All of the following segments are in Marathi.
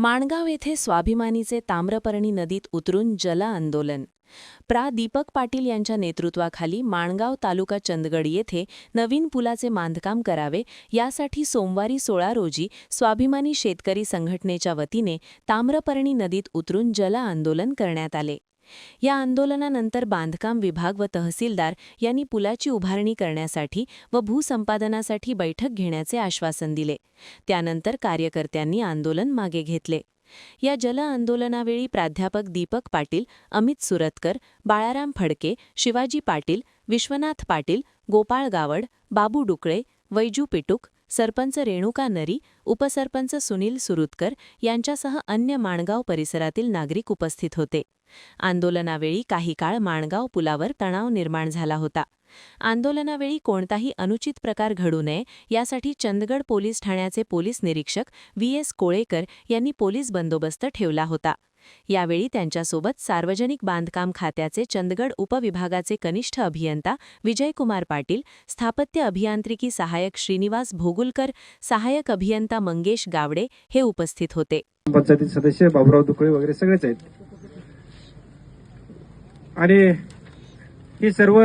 माणगाव येथे स्वाभिमानीचे ताम्रपर्णी नदीत उतरून जल आंदोलन. प्रा. दीपक पाटील यांच्या नेतृत्वाखाली माणगाव तालुका चंदगड येथे नवीन पुलाचे बांधकाम करावे यासाठी सोमवारी 16 रोजी स्वाभिमानी शेतकरी संघटनेच्या वतीने ताम्रपर्णी नदीत उतरून जल आंदोलन करण्यात आले. या आंदोलनानंतर बांधकाम विभाग व तहसीलदार यांनी पुलाची उभारणी करण्यासाठी व भूसंपादनासाठी बैठक घेण्याचे आश्वासन दिले. त्यानंतर कार्यकर्त्यांनी आंदोलन मागे घेतले. या जल आंदोलनावेळी प्राध्यापक दीपक पाटील, अमित सुरतकर, बाळाराम फडके, शिवाजी पाटील, विश्वनाथ पाटील, गोपाळ गावड, बाबू डुकळे, वैजू पिटूक, सरपंच रेणुका नरी, उपसरपंच सुनील सुरुतकर यांच्यासह अन्य माणगाव परिसरातील नागरिक उपस्थित होते. आंदोलनावेळी काही काळ माणगाव पुलावर तणाव निर्माण झाला होता. आंदोलनावेळी कोणताही अनुचित प्रकार घडू नये यासाठी चंदगड पोलीस ठाण्याचे पोलीस निरीक्षक व्ही.एस. कोळेकर यांनी पोलीस बंदोबस्त ठेवला होता. यावेळी त्यांच्यासोबत सार्वजनिक बांधकाम खात्याचे चंदगड उपविभागाचे कनिष्ठ अभियंता विजयकुमार पाटील, स्थापत्य अभियांत्रिकी सहाय्यक श्रीनिवास भोगुलकर, सहाय्यक अभियंता मंगेश गावडे हे उपस्थित होते. पंचायत सदस्य बाबुराव दुकळे वगैरे सगळेच आहेत. आणि हे सर्व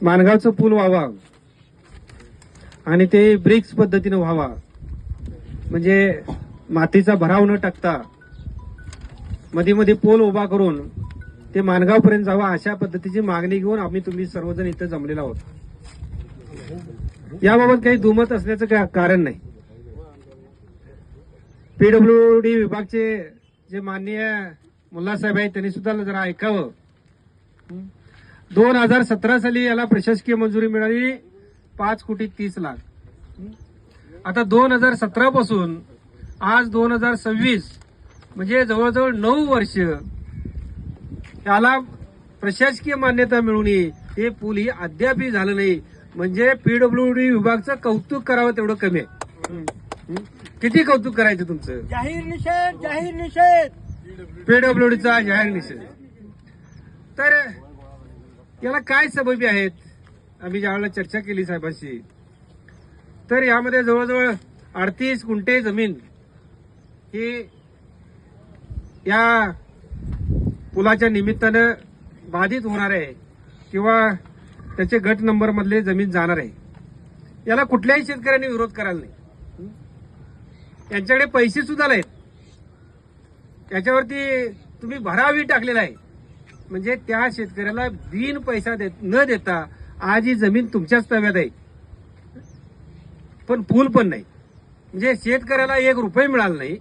माणगावचं पूल व्हावा आणि ते ब्रिक्स पद्धतीनं व्हावा, म्हणजे मातीचा भराव न टाकता मध्ये मध्ये पोल उभा करून ते माणगावपर्यंत जावा अशा पद्धतीची मागणी घेऊन आम्ही तुम्ही सर्वजण इथं जमलेलो आहोत. याबाबत काही दुमत असण्याचं काही कारण नाही. पीडब्ल्यूडी विभागचे जे माननीय मुल्लासाहेब आहेत त्यांनी सुद्धा जरा ऐकावं. 2017 साली याला प्रशासकीय मंजुरी मिळाली 5,30,00,000. आता 2017 पासून आज 2026 म्हणजे जवळजवळ 9 वर्ष याला प्रशासकीय मान्यता मिळून हे पूल ही अद्यापही झालं नाही. म्हणजे पीडब्ल्यूडी विभागचं कौतुक करावं तेवढं कमी आहे. किती कौतुक करायचं तुमचं. जाहीर निषेध पीडब्ल्यूडीचा जाहीर निषेध. तर याला काय सबबी आहेत आम्ही ज्यावेळेला चर्चा केली साहेबांशी, तर यामध्ये जवळजवळ 38 गुंठे जमीन ही या पुलाच्या निमित्तानं बाधित होणार आहे किंवा त्याचे गट नंबर मधले जमीन जाणार आहे. याला कुठल्याही शेतकऱ्यांनी विरोध करायला नाही. यांच्याकडे पैसे सुद्धा नाहीत. याच्यावरती तुम्ही भरावी टाकलेला आहे. म्हणजे त्या शेतकऱ्याला बिन पैसा न देता आज ही जमीन तुमच्याच ताब्यात आहे, पण पूल पण नाही. म्हणजे शेतकऱ्याला 1 रुपये मिळाला नाही.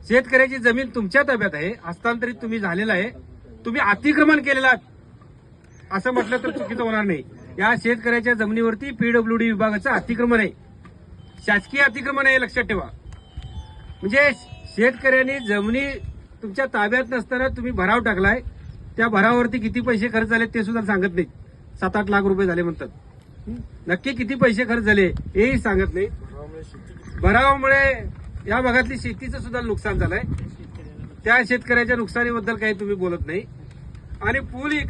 शेतकऱ्याची जमीन तुमच्या ताब्यात आहे, हस्तांतरित तुम्ही झालेला आहे. तुम्ही अतिक्रमण केलेला आहात असं म्हटलं तर चुकीचं होणार नाही. या शेतकऱ्याच्या जमिनीवरती पीडब्ल्यूडी विभागाचं अतिक्रमण आहे, शासकीय अतिक्रमण आहे, लक्षात ठेवा. म्हणजे शेतकऱ्यांनी जमिनी तुमच्या ताब्यात नसताना तुम्ही भराव टाकलाय. त्या भरावावरती किती पैसे खर्च झाले ते सुद्धा सांगत नाही. 7-8 लाख रुपये झाले म्हणतात. नक्की किती पैसे खर्च झाले हेही सांगत नाही. भरावामुळे या भागातली शेतीचं सुद्धा नुकसान झालंय. त्या शेतकऱ्याच्या नुकसानीबद्दल काही तुम्ही बोलत नाही. आणि पूल